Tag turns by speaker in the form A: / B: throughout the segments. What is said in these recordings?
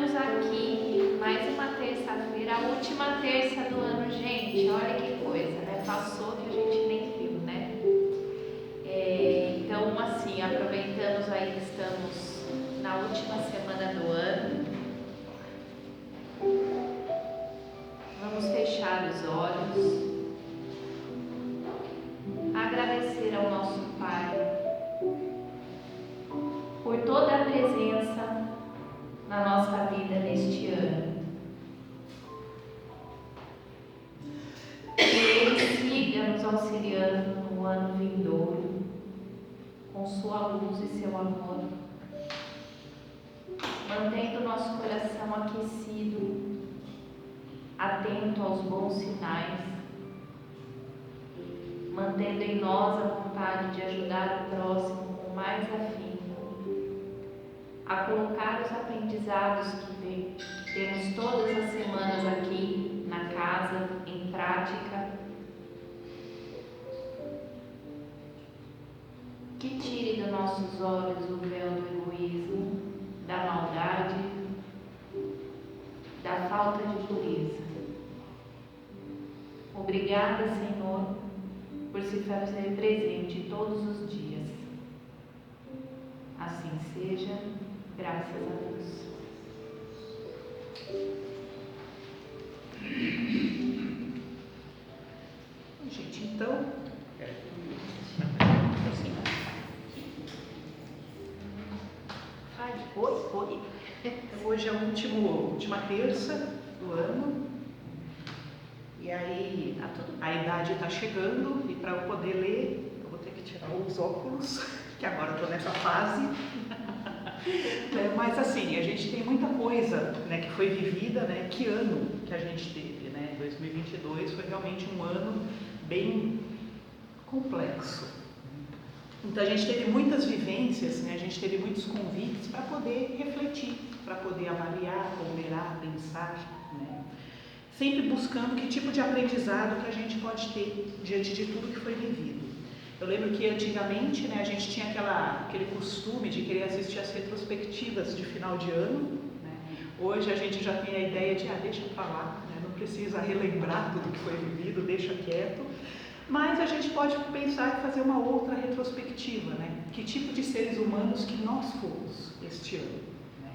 A: estamos aqui, mais uma terça-feira, a última terça do ano, gente, olha que coisa, né? Passou que a gente nem viu, né? Então, assim, aproveitamos aí que estamos na última semana do ano. Vamos fechar os olhos, agradecer ao nosso Pai por toda a presença na nossa vida neste ano. Que Ele siga nos auxiliando no ano vindouro, com sua luz e seu amor, mantendo nosso coração aquecido, atento aos bons sinais, mantendo em nós a vontade de ajudar o próximo com mais afinco, a colocar os aprendizados que temos todas as semanas aqui na casa em prática, que tire dos nossos olhos o véu do egoísmo, da maldade, da falta de pureza. Obrigada, Senhor, por se fazer presente todos os dias. Assim seja, graças a Deus.
B: Gente, então, oi. Hoje é a última terça do ano. E aí, a idade está chegando e para eu poder ler, eu vou ter que tirar os óculos, que agora eu estou nessa fase. Mas assim, a gente tem muita coisa, né, que foi vivida, né? Que ano que a gente teve, né? 2022 foi realmente um ano bem complexo. Então a gente teve muitas vivências, né? A gente teve muitos convites para poder refletir, para poder avaliar, ponderar, pensar, né? Sempre buscando que tipo de aprendizado que a gente pode ter diante de tudo que foi vivido. Eu lembro que antigamente, né, a gente tinha aquele costume de querer assistir as retrospectivas de final de ano, né? Hoje a gente já tem a ideia de, deixa pra lá, né? Não precisa relembrar tudo que foi vivido, deixa quieto. Mas a gente pode pensar em fazer uma outra retrospectiva, né? Que tipo de seres humanos que nós fomos este ano, né?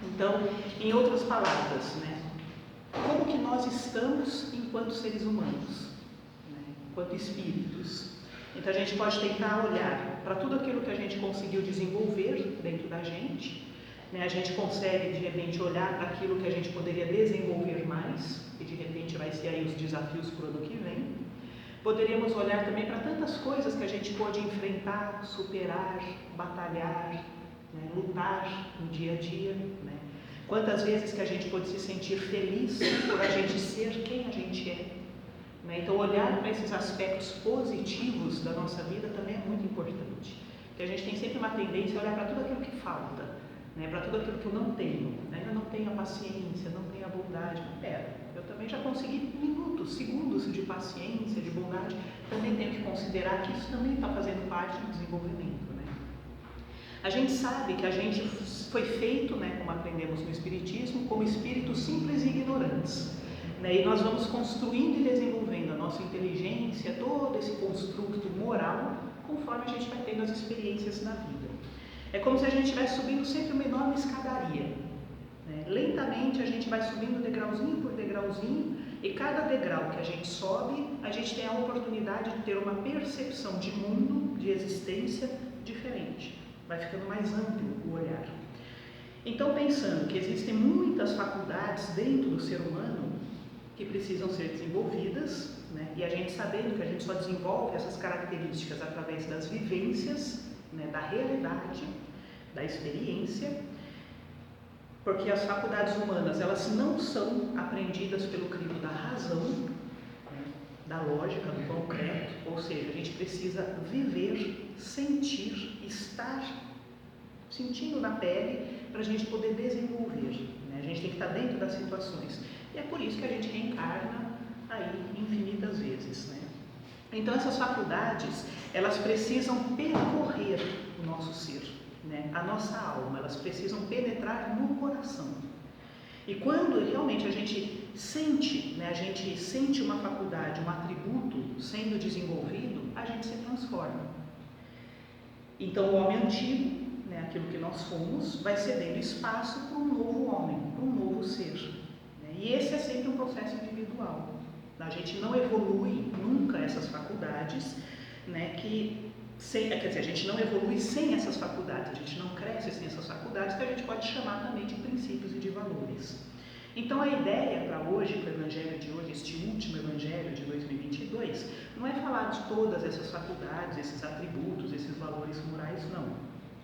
B: Então, em outras palavras, né? Como que nós estamos enquanto seres humanos, né? Enquanto espíritos. Então a gente pode tentar olhar para tudo aquilo que a gente conseguiu desenvolver dentro da gente, né? A gente consegue de repente olhar para aquilo que a gente poderia desenvolver mais, e de repente vai ser aí os desafios para o ano que vem. Poderíamos olhar também para tantas coisas que a gente pode enfrentar, superar, batalhar, né? Lutar no dia a dia, né? Quantas vezes que a gente pode se sentir feliz por a gente ser quem a gente é, né? Então olhar para esses aspectos positivos da nossa vida também é muito importante, porque a gente tem sempre uma tendência a olhar para tudo aquilo que falta, né? Para tudo aquilo que eu não tenho, né? Eu não tenho a paciência, não tenho a bondade. Eu também já consegui minutos, segundos de paciência, de bondade. Também tenho que considerar que isso também está fazendo parte do desenvolvimento, né? A gente sabe que a gente foi feito, né, como aprendemos no Espiritismo, como espíritos simples e ignorantes, né? E nós vamos construindo e desenvolvendo a nossa inteligência, todo esse construto moral, conforme a gente vai tendo as experiências na vida. É como se a gente estivesse subindo sempre uma enorme escadaria, né? Lentamente a gente vai subindo degrauzinho por degrauzinho, e cada degrau que a gente sobe, a gente tem a oportunidade de ter uma percepção de mundo, de existência diferente. Vai ficando mais amplo o olhar. Então, pensando que existem muitas faculdades dentro do ser humano que precisam ser desenvolvidas, né? E a gente sabendo que a gente só desenvolve essas características através das vivências, né? Da realidade, da experiência, porque as faculdades humanas, elas não são aprendidas pelo crivo da razão, né? Da lógica, do concreto, ou seja, a gente precisa viver, sentir, estar sentindo na pele para a gente poder desenvolver, né? A gente tem que estar dentro das situações, e é por isso que a gente reencarna aí infinitas vezes, né? Então essas faculdades, elas precisam percorrer o nosso ser, né? A nossa alma, elas precisam penetrar no coração. E quando realmente a gente sente, né, a gente sente uma faculdade, um atributo sendo desenvolvido, a gente se transforma. Então o homem antigo, né, aquilo que nós fomos, vai cedendo espaço para um novo homem, para um novo ser. Né? E esse é sempre um processo individual. A gente não evolui nunca essas faculdades, né, quer dizer, a gente não evolui sem essas faculdades, a gente não cresce sem essas faculdades, que a gente pode chamar também de princípios e de valores. Então a ideia para hoje, para o Evangelho de hoje, este último Evangelho de 2022, não é falar de todas essas faculdades, esses atributos, esses valores morais, não.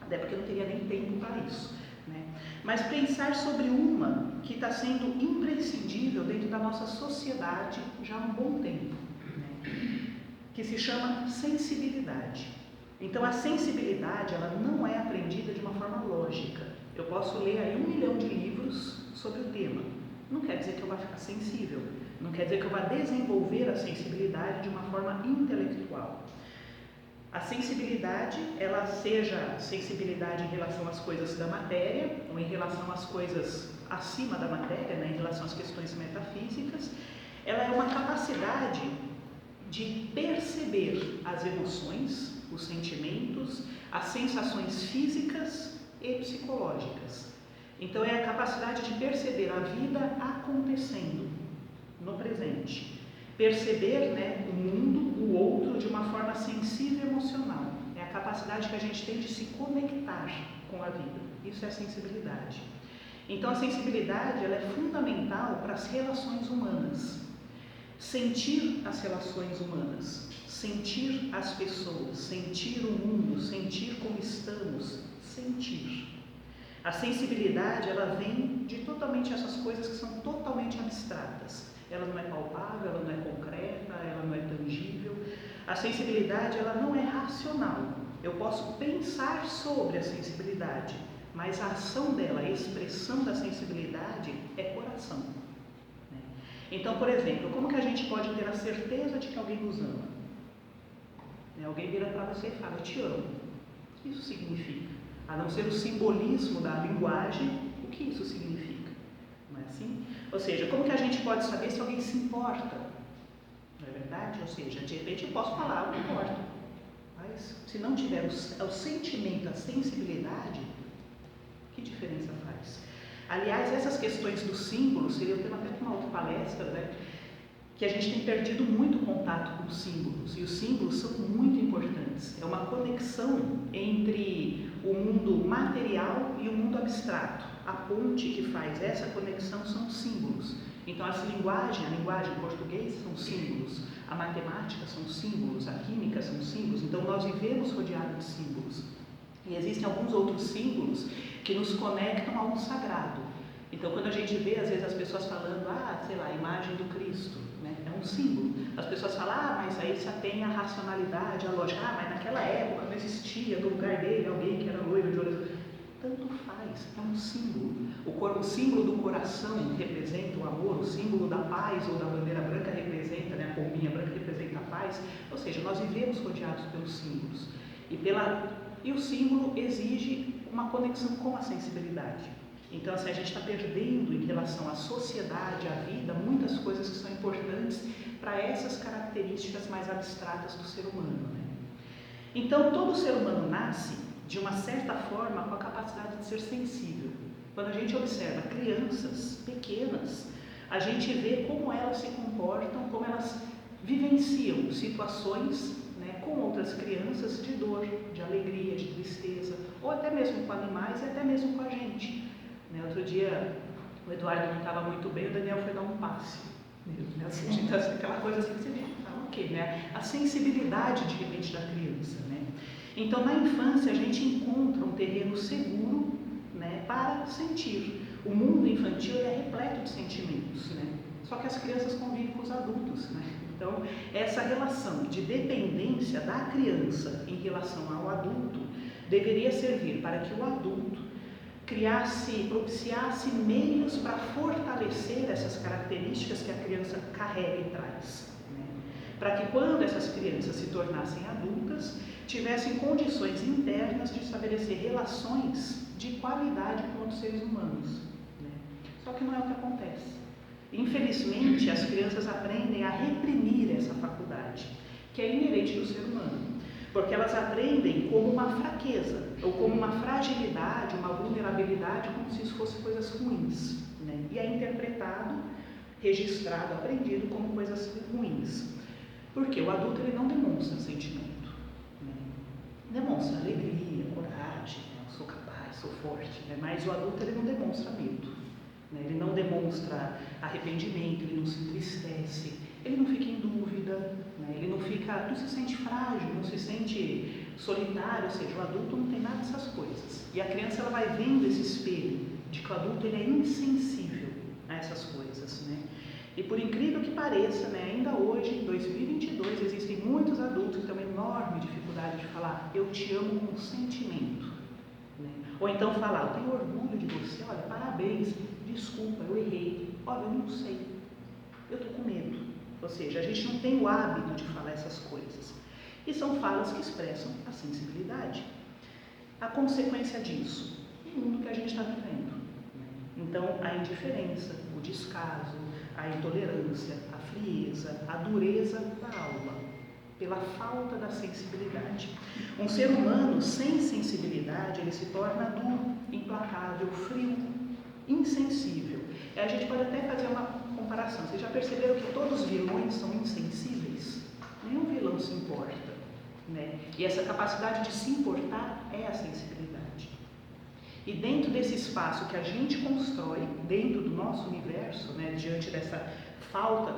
B: Até porque não teria nem tempo para isso. Né? Mas pensar sobre uma que está sendo imprescindível dentro da nossa sociedade já há um bom tempo, né? Que se chama sensibilidade. Então a sensibilidade, ela não é aprendida de uma forma lógica. Eu posso ler aí 1 milhão de livros sobre o tema. Não quer dizer que eu vá ficar sensível, não quer dizer que eu vá desenvolver a sensibilidade de uma forma intelectual. A sensibilidade, ela seja sensibilidade em relação às coisas da matéria, ou em relação às coisas acima da matéria, né, em relação às questões metafísicas, ela é uma capacidade de perceber as emoções, os sentimentos, as sensações físicas e psicológicas. Então é a capacidade de perceber a vida acontecendo no presente. Perceber, né, o mundo, o outro, de uma forma sensível e emocional. É a capacidade que a gente tem de se conectar com a vida. Isso é a sensibilidade. Então a sensibilidade, ela é fundamental para as relações humanas. Sentir as relações humanas, sentir as pessoas, sentir o mundo, sentir como estamos, sentir. A sensibilidade, ela vem de totalmente essas coisas que são totalmente abstratas. Ela não é palpável, ela não é concreta, ela não é tangível. A sensibilidade, ela não é racional. Eu posso pensar sobre a sensibilidade, mas a ação dela, a expressão da sensibilidade é coração. Né? Então, por exemplo, como que a gente pode ter a certeza de que alguém nos ama? Né? Alguém vira para você e fala, eu te amo. O que isso significa? A não ser o simbolismo da linguagem, o que isso significa? Não é assim? Ou seja, como que a gente pode saber se alguém se importa? Não é verdade? Ou seja, de repente eu posso falar, eu me importo. Mas se não tiver o sentimento, a sensibilidade, que diferença faz? Aliás, essas questões dos símbolos, seria o tema até para uma outra palestra, né? Que a gente tem perdido muito contato com os símbolos, e os símbolos são muito importantes. É uma conexão entre o mundo material e o mundo abstrato. A ponte que faz essa conexão são os símbolos. Então, a linguagem em português são símbolos, a matemática são símbolos, a química são símbolos. Então, nós vivemos rodeados de símbolos. E existem alguns outros símbolos que nos conectam ao sagrado. Então, quando a gente vê, às vezes, as pessoas falando, sei lá, a imagem do Cristo, né? É um símbolo. As pessoas falam, mas aí só tem a racionalidade, a lógica. Mas naquela época não existia, no lugar dele, alguém que era loiro de olhos. Tanto faz, é um símbolo. O símbolo do coração representa o amor, o símbolo da paz ou da bandeira branca representa, né, a pombinha branca representa a paz. Ou seja, nós vivemos rodeados pelos símbolos. E o símbolo exige uma conexão com a sensibilidade. Então, assim, a gente está perdendo em relação à sociedade, à vida, muitas coisas que são importantes para essas características mais abstratas do ser humano. Né? Então, todo ser humano nasce, de uma certa forma, com a capacidade de ser sensível. Quando a gente observa crianças pequenas, a gente vê como elas se comportam, como elas vivenciam situações, né, com outras crianças de dor, de alegria, de tristeza, ou até mesmo com animais e até mesmo com a gente. Outro dia, o Eduardo não estava muito bem, o Daniel foi dar um passe nele, né? Assim, então, aquela coisa assim que você vê, ok, né? A sensibilidade, de repente, da criança, né? Então, na infância, a gente encontra um terreno seguro, né, para sentir. O mundo infantil é repleto de sentimentos, né? Só que as crianças convivem com os adultos, né? Então, essa relação de dependência da criança em relação ao adulto deveria servir para que o adulto propiciasse meios para fortalecer essas características que a criança carrega e traz, né? Para que quando essas crianças se tornassem adultas, tivessem condições internas de estabelecer relações de qualidade com outros seres humanos, né? Só que não é o que acontece. Infelizmente, as crianças aprendem a reprimir essa faculdade, que é inerente do ser humano, porque elas aprendem como uma fraqueza, ou como uma fragilidade, uma vulnerabilidade, como se isso fosse coisas ruins, né? E é interpretado, registrado, aprendido como coisas ruins. Porque o adulto ele não demonstra sentimento, né? Demonstra alegria, coragem, né? Eu sou capaz, sou forte, né? Mas o adulto ele não demonstra medo, né? Ele não demonstra arrependimento, ele não se entristece, ele não fica em dúvida, né? Ele não se sente frágil, não se sente solitário, ou seja, o adulto não tem nada dessas coisas. E a criança ela vai vendo esse espelho de que o adulto ele é insensível a essas coisas, né? E por incrível que pareça, né, ainda hoje, em 2022, existem muitos adultos que têm uma enorme dificuldade de falar eu te amo com sentimento, né? Ou então falar eu tenho orgulho de você, olha, parabéns, desculpa, eu errei, olha, eu não sei, eu estou com medo. Ou seja, a gente não tem o hábito de falar essas coisas. E são falas que expressam a sensibilidade. A consequência disso, o mundo que a gente está vivendo, né? Então, a indiferença, o descaso, a intolerância, a frieza, a dureza da alma, pela falta da sensibilidade. Um ser humano sem sensibilidade, ele se torna duro, implacável, frio, insensível. A gente pode até fazer uma comparação. Vocês já perceberam que todos os vilões são insensíveis? Nenhum vilão se importa, né? E essa capacidade de se importar é a sensibilidade. E dentro desse espaço que a gente constrói, dentro do nosso universo, né, diante dessa falta,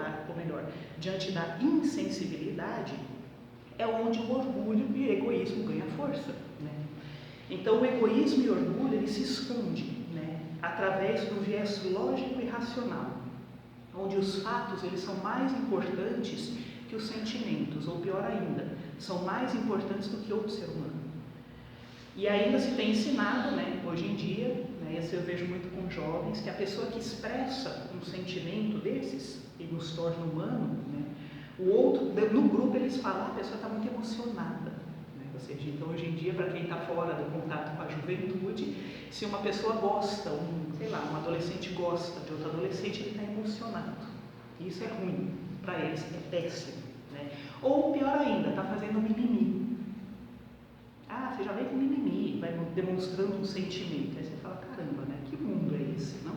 B: diante da insensibilidade, é onde o orgulho e o egoísmo ganham força, né? Então, o egoísmo e o orgulho, ele se esconde, né, através do viés lógico e racional, onde os fatos eles são mais importantes que os sentimentos, ou pior ainda, são mais importantes do que outro ser humano. E ainda se tem ensinado, né, hoje em dia, né, isso eu vejo muito com jovens, que a pessoa que expressa um sentimento desses e nos torna humano, né, o outro, no grupo eles falam, a pessoa está muito emocionada, né? Ou seja, então hoje em dia, para quem está fora do contato com a juventude, se uma pessoa gosta, um adolescente gosta de outro adolescente, ele está emocionado. Isso é ruim para eles, é péssimo, né? Ou pior ainda, está fazendo mimimi. Você já vem com mimimi, vai demonstrando um sentimento. Aí você fala, caramba, né? Que mundo é esse, não?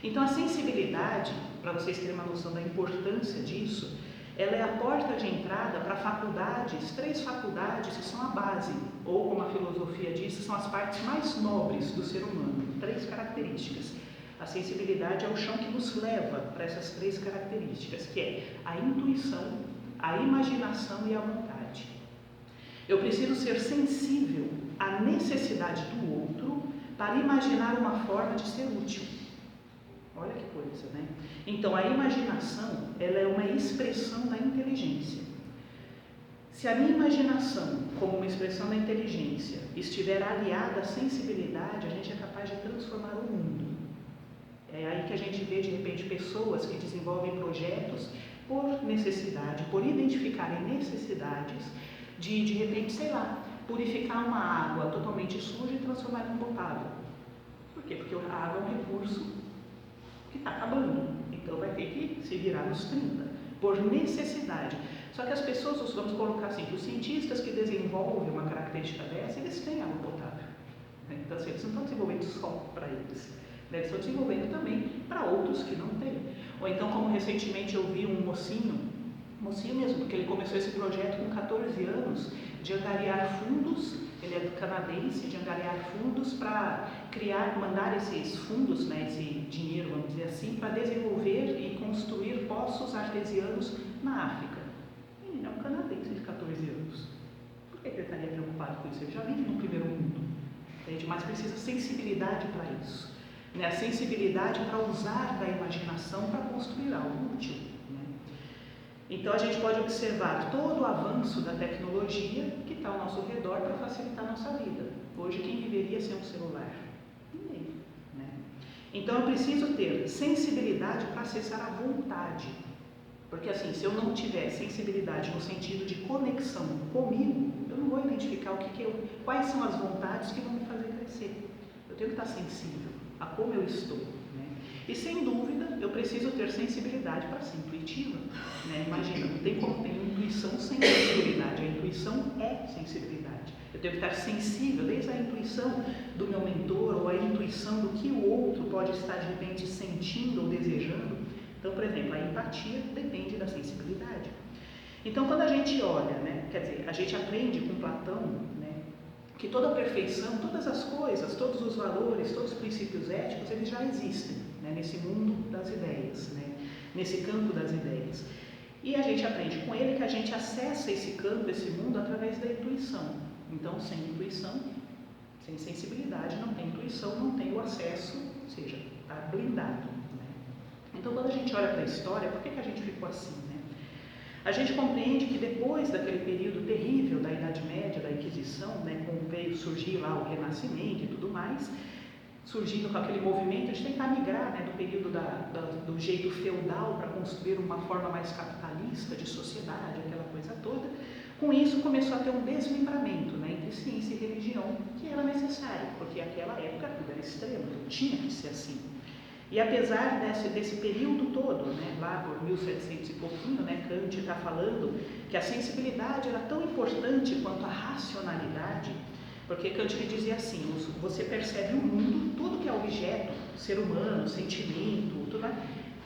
B: Então a sensibilidade, para vocês terem uma noção da importância disso, ela é a porta de entrada para faculdades, 3 faculdades que são a base, ou como a filosofia diz, são as partes mais nobres do ser humano, 3 características. A sensibilidade é o chão que nos leva para essas 3 características, que é a intuição, a imaginação e a vontade. Eu preciso ser sensível à necessidade do outro para imaginar uma forma de ser útil. Olha que coisa, né? Então, a imaginação, ela é uma expressão da inteligência. Se a minha imaginação, como uma expressão da inteligência, estiver aliada à sensibilidade, a gente é capaz de transformar o mundo. É aí que a gente vê, de repente, pessoas que desenvolvem projetos por necessidade, por identificarem necessidades, de repente, purificar uma água totalmente suja e transformar em potável. Por quê? Porque a água é um recurso que está acabando, então vai ter que se virar nos 30, por necessidade. Só que as pessoas, vamos colocar assim, que os cientistas que desenvolvem uma característica dessa, eles têm água potável, né? Então assim, eles não estão desenvolvendo só para eles, né? Eles estão desenvolvendo também para outros que não têm. Ou então, como recentemente eu vi um mocinho mesmo, porque ele começou esse projeto com 14 anos, de angariar fundos, ele é canadense, de angariar fundos para mandar esses fundos, né, esse dinheiro, vamos dizer assim, para desenvolver e construir poços artesianos na África. Ele é um canadense de 14 anos. Por que ele estaria preocupado com isso? Ele já vive no primeiro mundo, entende? Mas precisa sensibilidade para isso, né? A sensibilidade para usar da imaginação para construir algo útil. Então a gente pode observar todo o avanço da tecnologia que está ao nosso redor para facilitar a nossa vida. Hoje quem viveria sem um celular? Ninguém, né? Então eu preciso ter sensibilidade para acessar a vontade. Porque assim, se eu não tiver sensibilidade no sentido de conexão comigo, eu não vou identificar quais são as vontades que vão me fazer crescer. Eu tenho que estar sensível a como eu estou, né? E sem dúvida, eu preciso ter sensibilidade para ser intuitiva, né? Imagina, não tem como ter intuição sem sensibilidade. A intuição é sensibilidade. Eu tenho que estar sensível, desde a intuição do meu mentor ou a intuição do que o outro pode estar de repente sentindo ou desejando. Então, por exemplo, a empatia depende da sensibilidade. Então, quando a gente olha, né, quer dizer, a gente aprende com Platão, né, que toda a perfeição, todas as coisas, todos os valores, todos os princípios éticos, eles já existem, né, nesse mundo das ideias, né, nesse campo das ideias. E a gente aprende com ele que a gente acessa esse campo, esse mundo, através da intuição. Então, sem intuição, sem sensibilidade, não tem intuição, não tem o acesso, ou seja, está blindado. Né? Então, quando a gente olha para a história, por que a gente ficou assim? Né? A gente compreende que depois daquele período terrível da Idade Média, da Inquisição, né, como veio surgir lá o Renascimento e tudo mais, surgindo com aquele movimento de tentar migrar, né, do período do jeito feudal para construir uma forma mais capitalista de sociedade, aquela coisa toda. Com isso começou a ter um desmembramento, né, entre ciência e religião, que era necessário, porque naquela época tudo era extremo, tinha que ser assim. E apesar desse período todo, né, lá por 1700 e pouquinho, né, Kant está falando que a sensibilidade era tão importante quanto a racionalidade, porque Kant lhe dizia assim, você percebe o mundo, tudo que é objeto, ser humano, sentimento, tudo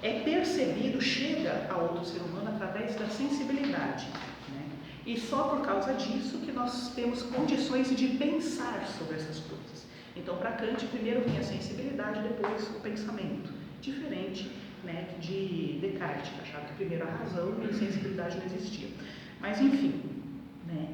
B: é percebido, chega a outro ser humano através da sensibilidade. Né? E só por causa disso que nós temos condições de pensar sobre essas coisas. Então, para Kant, primeiro vinha a sensibilidade, depois o pensamento. Diferente, né, de Descartes, que achava que primeiro a razão e a sensibilidade não existia. Mas, enfim, né,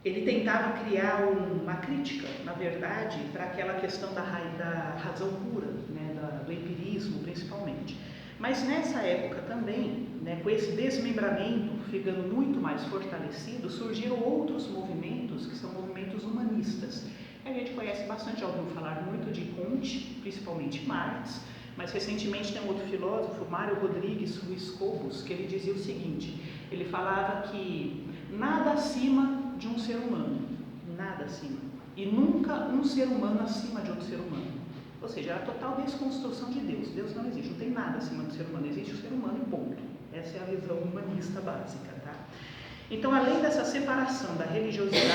B: ele tentava criar uma crítica, na verdade, para aquela questão da razão pura, né, do empirismo, principalmente. Mas nessa época também, né, com esse desmembramento ficando muito mais fortalecido, surgiram outros movimentos, que são movimentos humanistas. A gente conhece bastante, já ouviu falar muito de Comte, principalmente Marx, mas recentemente tem um outro filósofo, Mário Rodrigues Ruiz Cobos, que ele dizia o seguinte, ele falava que nada acima de um ser humano, nada acima, e nunca um ser humano acima de outro ser humano. Ou seja, é a total desconstrução de Deus. Deus não existe, não tem nada acima do ser humano, existe o ser humano e ponto. Essa é a visão humanista básica, tá? Então, além dessa separação da religiosidade,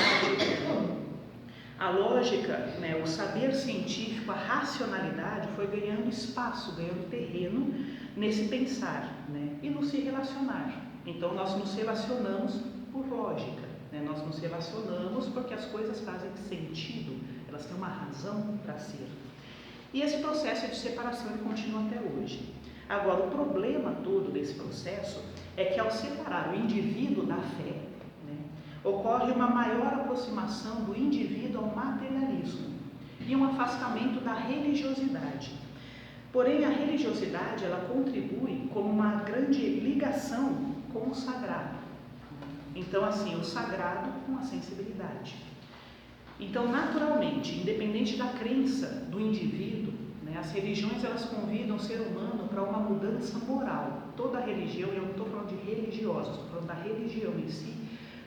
B: a lógica, né, o saber científico, a racionalidade foi ganhando espaço, ganhando terreno nesse pensar, né, e no se relacionar. Então, nós nos relacionamos por lógica, né, nós nos relacionamos porque as coisas fazem sentido, elas têm uma razão para ser. E esse processo de separação ele continua até hoje. Agora, o problema todo desse processo é que ao separar o indivíduo da fé, ocorre uma maior aproximação do indivíduo ao materialismo e um afastamento da religiosidade. Porém, a religiosidade ela contribui como uma grande ligação com o sagrado. Então, assim, o sagrado com a sensibilidade. Então, naturalmente, independente da crença do indivíduo, né, as religiões elas convidam o ser humano para uma mudança moral. Toda religião, eu não estou falando de religiosos, estou falando da religião em si,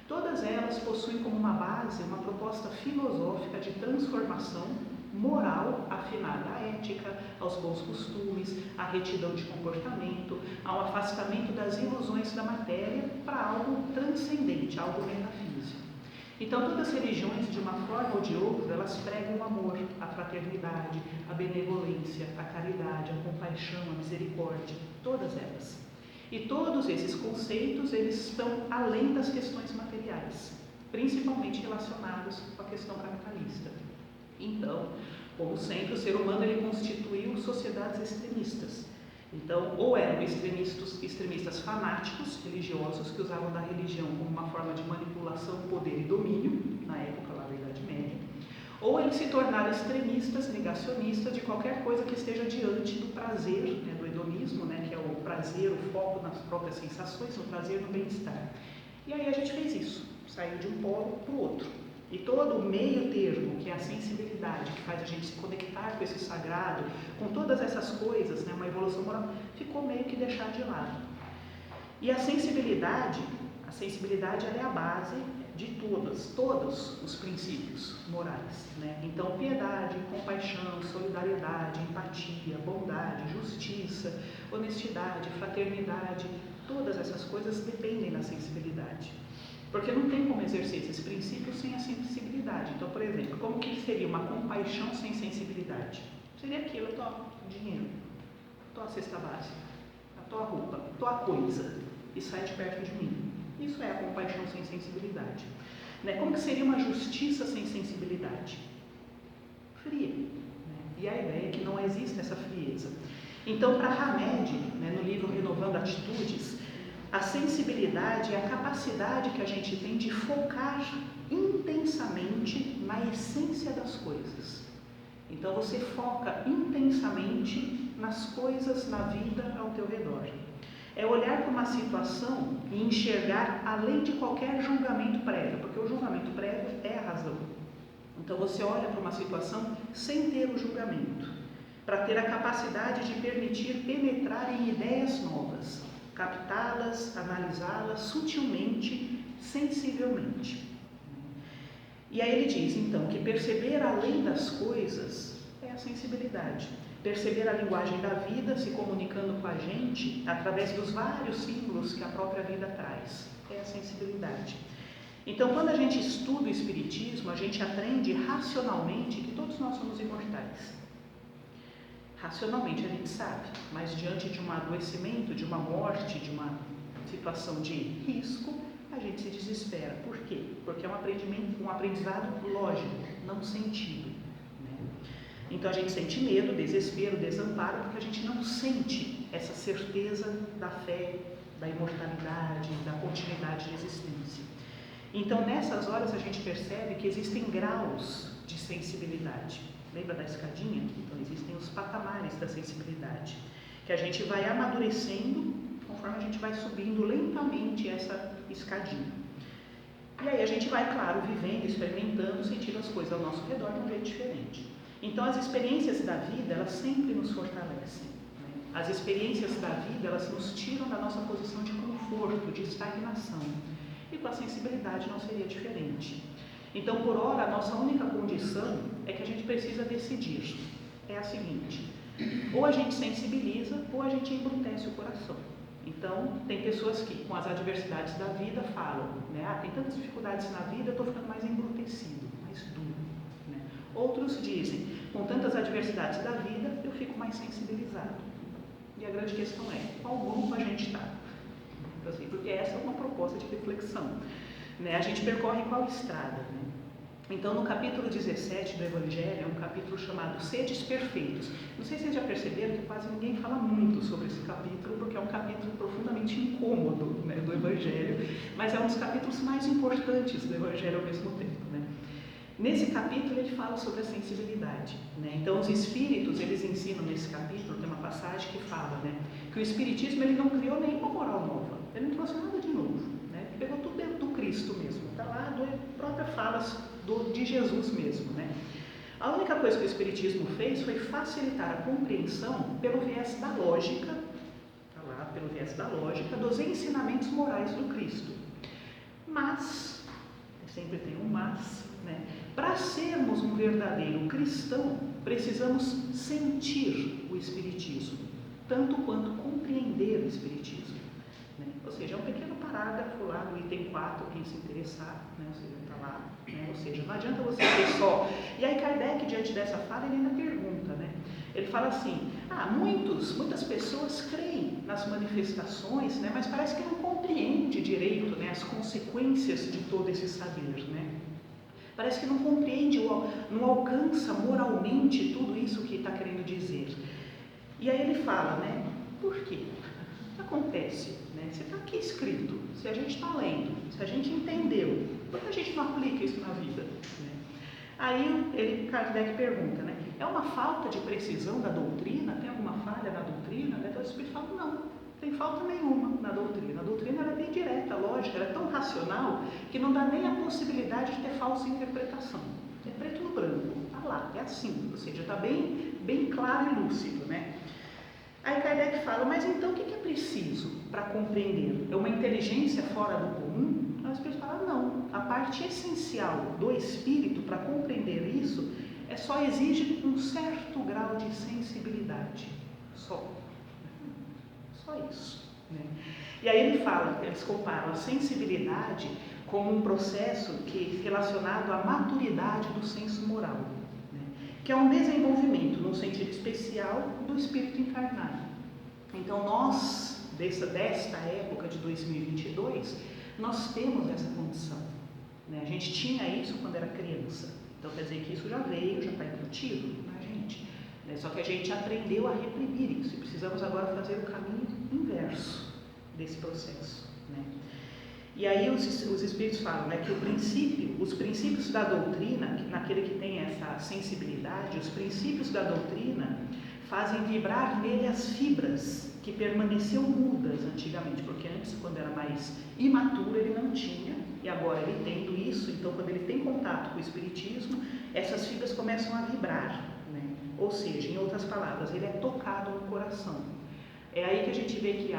B: todas elas possuem como uma base uma proposta filosófica de transformação moral afinada à ética, aos bons costumes, à retidão de comportamento, ao afastamento das ilusões da matéria para algo transcendente, algo metafísico. Então, todas as religiões, de uma forma ou de outra, elas pregam o amor, a fraternidade, a benevolência, a caridade, a compaixão, a misericórdia, todas elas. E todos esses conceitos, eles estão além das questões materiais, principalmente relacionados com a questão capitalista. Então, como sempre, o ser humano ele constituiu sociedades extremistas. Então, ou eram extremistas fanáticos, religiosos, que usavam da religião como uma forma de manipulação, poder e domínio, na época lá da Idade Média, ou eles se tornaram extremistas, negacionistas de qualquer coisa que esteja diante do prazer, né, do hedonismo, né, que é o prazer, o foco nas próprias sensações, no prazer, no bem-estar. E aí a gente fez isso, saiu de um polo para o outro. E todo o meio termo, que é a sensibilidade, que faz a gente se conectar com esse sagrado, com todas essas coisas, né, uma evolução moral, ficou meio que deixado de lado. E a sensibilidade sensibilidade ela é a base de todos os princípios morais, né? Então, piedade, compaixão, solidariedade, empatia, bondade, justiça, honestidade, fraternidade, todas essas coisas dependem da sensibilidade. Porque não tem como exercer esses princípios sem a sensibilidade. Então, por exemplo, como que seria uma compaixão sem sensibilidade? Seria aquilo, eu tô dinheiro, tô a cesta básica, a tua roupa, tua coisa, e sai de perto de mim. Isso é a compaixão sem sensibilidade. Né? Como que seria uma justiça sem sensibilidade? Fria. Né? E a ideia é que não existe essa frieza. Então, para Hamed, né, no livro Renovando Atitudes, a sensibilidade é a capacidade que a gente tem de focar intensamente na essência das coisas. Então, você foca intensamente nas coisas na vida ao teu redor. É olhar para uma situação e enxergar além de qualquer julgamento prévio, porque o julgamento prévio é a razão. Então você olha para uma situação sem ter o julgamento, para ter a capacidade de permitir penetrar em ideias novas, captá-las, analisá-las sutilmente, sensivelmente. E aí ele diz, então, que perceber além das coisas é a sensibilidade. Perceber a linguagem da vida se comunicando com a gente através dos vários símbolos que a própria vida traz. É a sensibilidade. Então, quando a gente estuda o Espiritismo, a gente aprende racionalmente que todos nós somos imortais. Racionalmente a gente sabe, mas diante de um adoecimento, de uma morte, de uma situação de risco, a gente se desespera. Por quê? Porque é um aprendizado lógico, não sentido. Então a gente sente medo, desespero, desamparo, porque a gente não sente essa certeza da fé, da imortalidade, da continuidade de existência. Então nessas horas a gente percebe que existem graus de sensibilidade. Lembra da escadinha? Então existem os patamares da sensibilidade, que a gente vai amadurecendo conforme a gente vai subindo lentamente essa escadinha. E aí a gente vai, claro, vivendo, experimentando, sentindo as coisas ao nosso redor de um jeito diferente. Então, as experiências da vida, elas sempre nos fortalecem. Né? As experiências da vida, elas nos tiram da nossa posição de conforto, de estagnação. E com a sensibilidade não seria diferente. Então, por hora, a nossa única condição é que a gente precisa decidir. É a seguinte, ou a gente sensibiliza, ou a gente embrutece o coração. Então, tem pessoas que, com as adversidades da vida, falam, né? Tem tantas dificuldades na vida, eu estou ficando mais embrutecido, mais duro. Né? Outros dizem, com tantas adversidades da vida, eu fico mais sensibilizado. E a grande questão é, qual grupo a gente está? Assim, porque essa é uma proposta de reflexão. Né? A gente percorre qual estrada? Né? Então, no capítulo 17 do Evangelho, é um capítulo chamado Sedes Perfeitos. Não sei se vocês já perceberam que quase ninguém fala muito sobre esse capítulo, porque é um capítulo profundamente incômodo, né, do Evangelho, mas é um dos capítulos mais importantes do Evangelho ao mesmo tempo. Né? Nesse capítulo ele fala sobre a sensibilidade. Né? Então os espíritos, eles ensinam nesse capítulo, tem uma passagem que fala, né, que o espiritismo ele não criou nenhuma moral nova, ele não trouxe nada de novo, né? Ele pegou tudo dentro do Cristo mesmo, está lá das próprias falas de Jesus mesmo. Né? A única coisa que o espiritismo fez foi facilitar a compreensão pelo viés da lógica, tá lá, pelo viés da lógica dos ensinamentos morais do Cristo. Mas, sempre tem um mas, né? Para sermos um verdadeiro cristão, precisamos sentir o Espiritismo, tanto quanto compreender o Espiritismo. Né? Ou seja, é um pequeno parágrafo lá no item 4, quem se interessar, né? Ou seja, está lá. Né? Ou seja, não adianta você ter só. E aí Kardec, diante dessa fala, ele ainda pergunta, né? Ele fala assim, muitas pessoas creem nas manifestações, né? Mas parece que não compreende direito, né, as consequências de todo esse saber, né? Parece que não compreende, não alcança moralmente tudo isso que está querendo dizer. E aí ele fala, né? Por quê? O que acontece? Né? Se está aqui escrito, se a gente está lendo, se a gente entendeu, por que a gente não aplica isso na vida? Né? Aí Kardec pergunta, né? É uma falta de precisão da doutrina? Tem alguma falha na doutrina? Então o Espírito fala, não tem falta nenhuma na doutrina. A doutrina ela é bem direta, lógica, ela é tão racional que não dá nem a possibilidade de ter falsa interpretação. É preto no branco, está lá, é assim, ou seja, está bem claro e lúcido, né? Aí Kardec fala, mas então o que é preciso para compreender? É uma inteligência fora do comum? Aí o Espírito fala, não. A parte essencial do Espírito para compreender isso só exige um certo grau de sensibilidade. Só isso. Né? E aí eles comparam a sensibilidade como um processo relacionado à maturidade do senso moral, né? Que é um desenvolvimento, num sentido especial, do espírito encarnado. Então nós, desta época de 2022, nós temos essa condição. Né? A gente tinha isso quando era criança. Então quer dizer que isso já veio, já está embutido na gente. Né? Só que a gente aprendeu a reprimir isso e precisamos agora fazer o caminho inverso desse processo. Né? E aí os espíritos falam, né, que os princípios da doutrina, naquele que tem essa sensibilidade, os princípios da doutrina fazem vibrar nele as fibras que permaneciam mudas antigamente, porque antes, quando era mais imaturo, ele não tinha, e agora ele tendo isso, então quando ele tem contato com o espiritismo, essas fibras começam a vibrar, né? Ou seja, em outras palavras, ele é tocado no coração. É aí que a gente vê que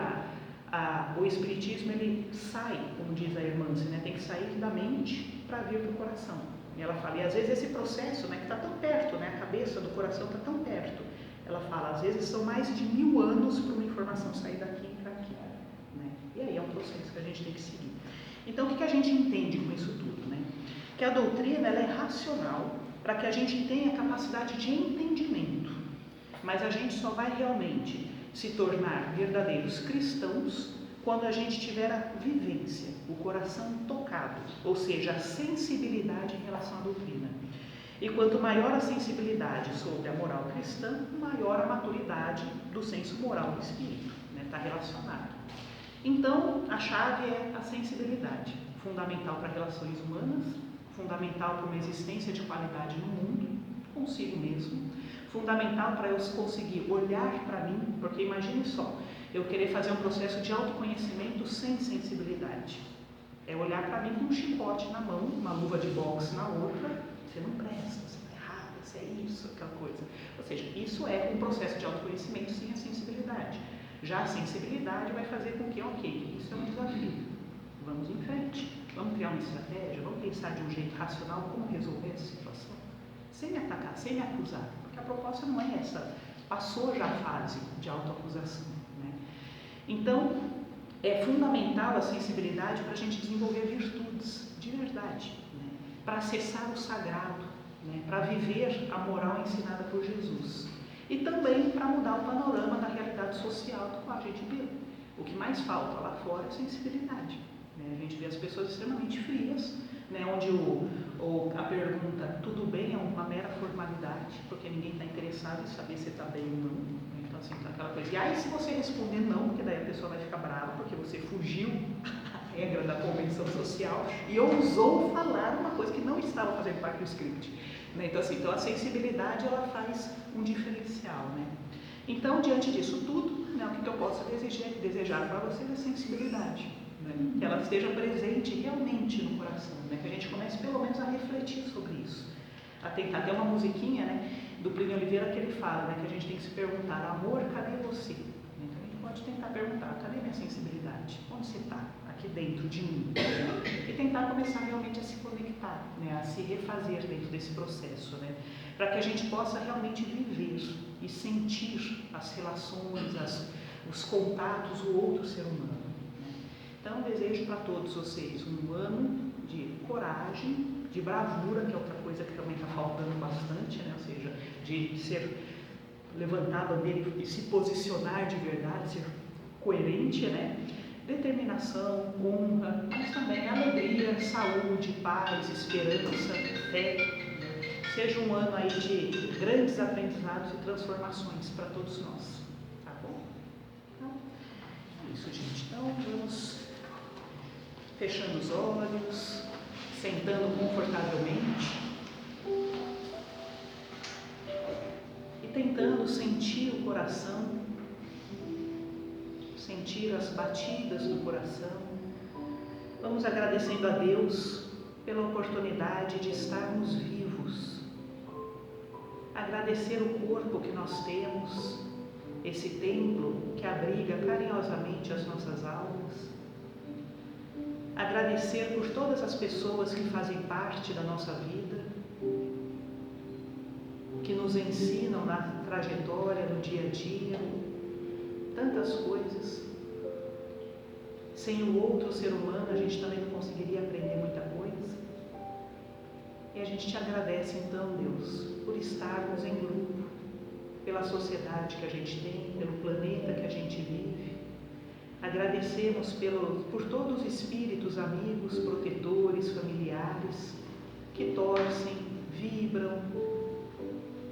B: o espiritismo, ele sai, como diz a irmã, né? Tem que sair da mente para vir para o coração. E ela fala, e às vezes esse processo, né, que está tão perto, né, a cabeça do coração está tão perto, ela fala, às vezes são mais de 1000 anos para uma informação sair daqui para aqui. Né? E aí é um processo que a gente tem que seguir. Então, o que a gente entende com isso tudo? Né? Que a doutrina, ela é racional para que a gente tenha capacidade de entendimento. Mas a gente só vai realmente se tornar verdadeiros cristãos quando a gente tiver a vivência, o coração tocado, ou seja, a sensibilidade em relação à doutrina. E quanto maior a sensibilidade sobre a moral cristã, maior a maturidade do senso moral do espírito, né? Está relacionado. Então, a chave é a sensibilidade, fundamental para relações humanas, fundamental para uma existência de qualidade no mundo, consigo mesmo, fundamental para eu conseguir olhar para mim, porque imagine só, eu querer fazer um processo de autoconhecimento sem sensibilidade. É olhar para mim com um chicote na mão, uma luva de boxe na outra. Você não presta, você está errado, você é isso, aquela coisa. Ou seja, isso é um processo de autoconhecimento sem a sensibilidade. Já a sensibilidade vai fazer com que, ok, isso é um desafio. Vamos em frente, vamos criar uma estratégia, vamos pensar de um jeito racional como resolver essa situação. Sem me atacar, sem me acusar, porque a proposta não é essa. Passou já a fase de autoacusação. Né? Então, é fundamental a sensibilidade para a gente desenvolver virtudes de verdade. Para acessar o sagrado, né? Para viver a moral ensinada por Jesus. E também para mudar o panorama da realidade social do qual a gente vive. O que mais falta lá fora é sensibilidade. Né? A gente vê as pessoas extremamente frias, né? Onde a pergunta tudo bem é uma mera formalidade, porque ninguém está interessado em saber se está bem ou não. Então, assim, tá aquela coisa. E aí, se você responder não, porque daí a pessoa vai ficar brava, porque você fugiu regra da convenção social e ousou falar uma coisa que não estava fazendo parte do script. Né? Então, assim, a sensibilidade, ela faz um diferencial. Né? Então, diante disso tudo, né, o que eu posso desejar para vocês é sensibilidade. Né? Que ela esteja presente realmente no coração. Né? Que a gente comece, pelo menos, a refletir sobre isso. A tentar. Tem uma musiquinha, né, do Plínio Oliveira que ele fala, né, que a gente tem que se perguntar, amor, cadê você? Então, a gente pode tentar perguntar, cadê minha sensibilidade? Onde você está? Aqui dentro de mim, né? E tentar começar realmente a se conectar, né? A se refazer dentro desse processo, né? Para que a gente possa realmente viver e sentir as relações, os contatos, o outro ser humano. Né? Então, desejo para todos vocês um ano de coragem, de bravura, que é outra coisa que também está faltando bastante, né? Ou seja, de levantar a bandeira e se posicionar de verdade, ser coerente, né? Determinação, honra, mas também alegria, saúde, paz, esperança, fé. Seja um ano aí de grandes aprendizados e transformações para todos nós. Tá bom? Então, é isso, gente. Então, vamos fechando os olhos, sentando confortavelmente e tentando sentir o coração, sentir as batidas do coração. Vamos agradecendo a Deus pela oportunidade de estarmos vivos. Agradecer o corpo que nós temos, esse templo que abriga carinhosamente as nossas almas. Agradecer por todas as pessoas que fazem parte da nossa vida, que nos ensinam na trajetória, no dia a dia, tantas coisas. Sem o outro ser humano, a gente também não conseguiria aprender muita coisa. E a gente te agradece então, Deus, por estarmos em grupo, pela sociedade que a gente tem, pelo planeta que a gente vive. Agradecemos por todos os espíritos, amigos, protetores, familiares, que torcem, vibram,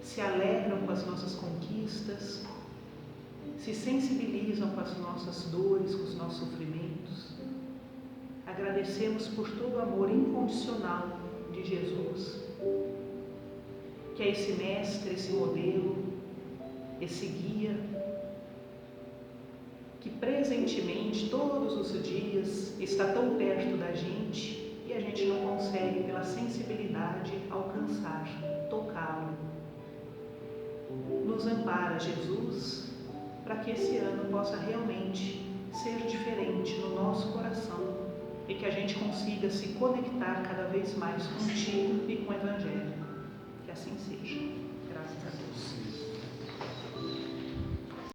B: se alegram com as nossas conquistas, se sensibilizam com as nossas dores, com os nossos sofrimentos. Agradecemos por todo o amor incondicional de Jesus, que é esse mestre, esse modelo, esse guia, que presentemente, todos os dias, está tão perto da gente e a gente não consegue, pela sensibilidade, alcançar, tocá-lo. Nos ampara, Jesus, para que esse ano possa realmente ser diferente no nosso coração e que a gente consiga se conectar cada vez mais contigo e com o Evangelho. Que assim seja. Graças a Deus.